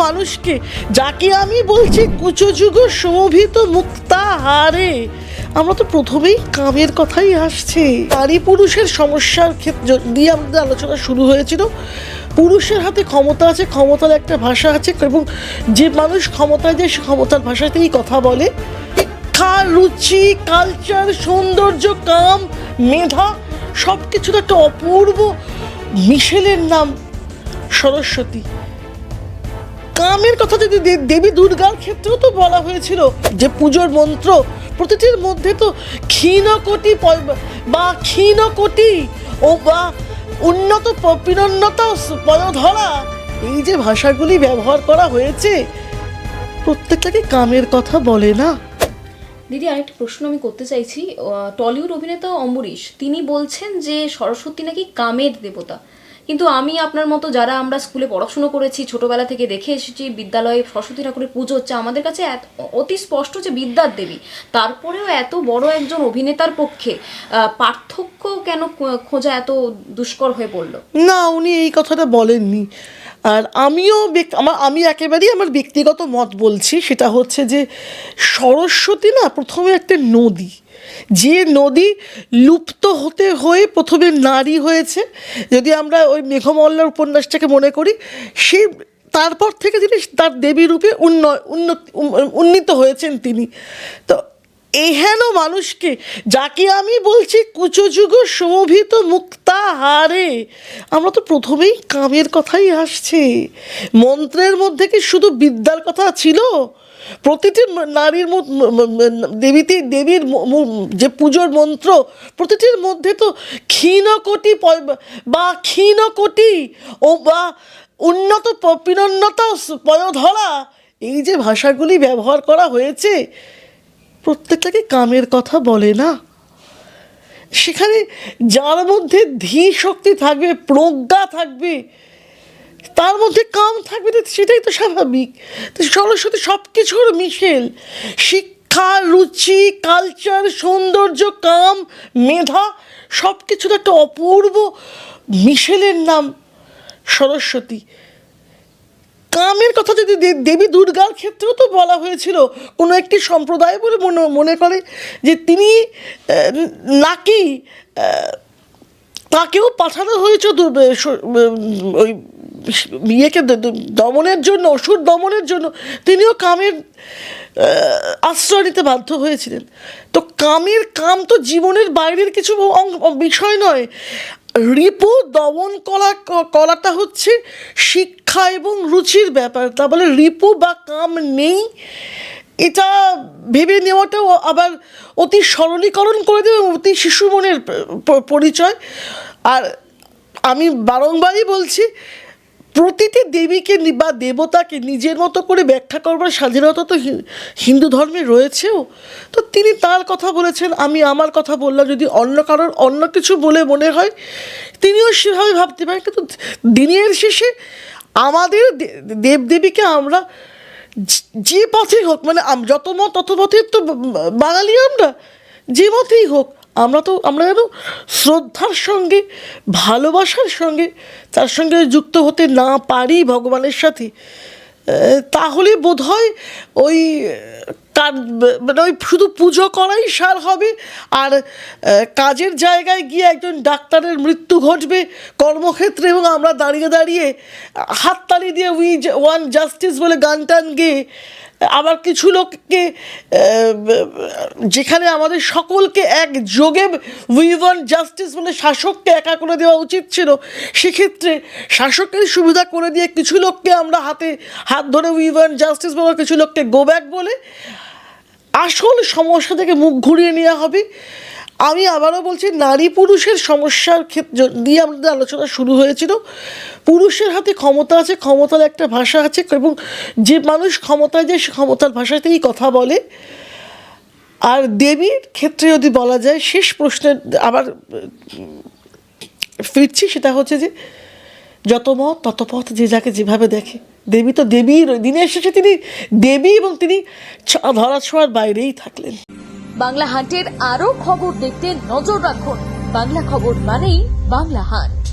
মানুষকে, যাকে আমি বলছি কুচযুগ শোভিত মুক্তাহারে, আমরা তো প্রথমেই কামের কথাই আসছে। নারী পুরুষের সমস্যার ক্ষেত্রে দিয়ে আমাদের আলোচনা শুরু হয়েছিল। পুরুষের হাতে ক্ষমতা আছে, ক্ষমতার একটা ভাষা আছে, এবং যে মানুষ ক্ষমতায় যায় সে ক্ষমতার ভাষাতেই কথা বলে। শিক্ষা, রুচি, কালচার, সৌন্দর্য, কাম, মেধা, সব কিছুর একটা অপূর্ব মিশেলের নাম সরস্বতী। কামের কথা যদি দেবী দুর্গার ক্ষেত্রেও তো বলা হয়েছিল যে পুজোর মন্ত্র প্রতিটির মধ্যে তো ক্ষীণকোটি বা ক্ষীণকোটি ও বা উন্নত পিনন্নতা পদধরা, এই যে ভাষাগুলি ব্যবহার করা হয়েছে প্রত্যেকটাকে কামের কথা বলে না। দিদি, আরেকটা প্রশ্ন আমি করতে চাইছি। টলিউড অভিনেতা অম্বরীশ তিনি বলছেন যে সরস্বতী নাকি কামের দেবতা, কিন্তু আমি আপনার মতো যারা আমরা স্কুলে পড়াশুনো করেছি, ছোটবেলা থেকে দেখে এসেছি বিদ্যালয়ে সরস্বতী ঠাকুরের পুজো হচ্ছে, আমাদের কাছে অতি স্পষ্ট যে বিদ্যার দেবী। তারপরেও এত বড় একজন অভিনেতার পক্ষে পার্থক্য কেন খোঁজা এত দুষ্কর হয়ে পড়লো? না, উনি এই কথাটা বলেননি। আর আমি একেবারেই আমার ব্যক্তিগত মত বলছি, সেটা হচ্ছে যে সরস্বতী না প্রথমে একটা নদী, যে নদী লুপ্ত হতে হয়ে প্রথমে নারী হয়েছে। যদি আমরা ওই মেঘমল্লার উপন্যাসটাকে মনে করি, সেই তারপর থেকে তিনি তার দেবী রূপে উন্নীত হয়েছেন তিনি। তো এহেন মানুষকে, যাকে আমি বলছি কুচযুগ শোভিত মুক্তাহারে, আমরা তো প্রথমেই কামের কথাই আসছে। মন্ত্রের মধ্যে কি শুধু বিদ্যার কথা ছিল? প্রতিটি নারীর দেবীর যে পুজোর মন্ত্র প্রতিটির মধ্যে তো ক্ষীণকোটি বা ক্ষীণকোটি ও বা উন্নত পিনন্নতা পদধরা, এই যে ভাষাগুলি ব্যবহার করা হয়েছে প্রত্যেকটাকে কামের কথা বলে না। সেখানে যার মধ্যে ধী শক্তি থাকবে, প্রজ্ঞা থাকবে, তার মধ্যে কাম থাকবে, সেটাই তো স্বাভাবিক। তো সরস্বতী সব কিছুর মিশেল। শিক্ষা, রুচি, কালচার, সৌন্দর্য, কাম, মেধা, সব কিছুর একটা অপূর্ব মিশেলের নাম সরস্বতী। কামের কথা যদি দেবী দুর্গার ক্ষেত্রেও তো বলা হয়েছিল। কোনো একটি সম্প্রদায় বলে মনে করে যে তিনি নাকি তাকেও পাঠানো হয়েছে ওই ইয়েকে দমনের জন্য, অসুর দমনের জন্য, তিনিও কামের আশ্রয় নিতে বাধ্য হয়েছিলেন। তো কাম তো জীবনের বাইরের কিছু বিষয় নয়। রিপু দমন করাটা হচ্ছে শিক্ষা এবং রুচির ব্যাপার। তা বলে রিপু বা কাম নেই, এটা ভেবে নেওয়াটাও আবার অতি সরলীকরণ করে দেবে, অতি শিশু মনের পরিচয়। আর আমি বারংবারই বলছি, প্রতিটি দেবীকে বা দেবতাকে নিজের মতো করে ব্যাখ্যা করবার স্বাধীনতা তো হিন্দু ধর্মে রয়েছেও। তো তিনি তার কথা বলেছেন, আমি আমার কথা বললাম। যদি অন্য কারোর অন্য কিছু বলে মনে হয় তিনিও সেভাবে ভাবতে পারেন, কিন্তু দিনের শেষে আমাদের দেবদেবীকে আমরা যে পথেই হোক, মানে যত মত তত পথের তো বাঙালি, আমরা যে মতেই হোক আমরা যেন শ্রদ্ধার সঙ্গে, ভালোবাসার সঙ্গে তার সঙ্গে যুক্ত হতে না পারি ভগবানের সাথে, তাহলে বোধহয় ওই শুধু পুজো করাই সার হবে। আর কাজের জায়গায় গিয়ে একজন ডাক্তারের মৃত্যু ঘটবে কর্মক্ষেত্রে, এবং আমরা দাঁড়িয়ে দাঁড়িয়ে হাততালি দিয়ে উই ওয়ান জাস্টিস বলে গান টান গেয়ে, আবার কিছু লোককে, যেখানে আমাদের সকলকে একযোগে উই ওয়ান জাস্টিস বলে শাসককে একা করে দেওয়া উচিত ছিল, সেক্ষেত্রে শাসকের সুবিধা করে দিয়ে কিছু লোককে আমরা হাত ধরে উই ওয়ান জাস্টিস বলে, কিছু লোককে গো ব্যাক বলে আসল সমস্যা থেকে মুখ ঘুরিয়ে নেওয়া হবে। আমি আবারও বলছি, নারী পুরুষের সমস্যার ক্ষেত্রে দিয়ে আমাদের আলোচনা শুরু হয়েছিল। পুরুষের হাতে ক্ষমতা আছে, ক্ষমতার একটা ভাষা আছে, এবং যে মানুষ ক্ষমতায় যায় সে ক্ষমতার ভাষাতেই কথা বলে। আর দেবীর ক্ষেত্রে যদি বলা যায়, শেষ প্রশ্নের আবার ফিরছি, সেটা হচ্ছে যে যত মত তত পথ, যে যাকে যেভাবে দেখে। দেবী তো দেবীর, দিনের শেষে তিনি দেবী, এবং তিনি ধরাছোঁয়ার বাইরেই থাকলেন। বাংলা হান্টের আরো খবর দেখতে নজর রাখুন। বাংলা খবর মানেই বাংলা হান্ট।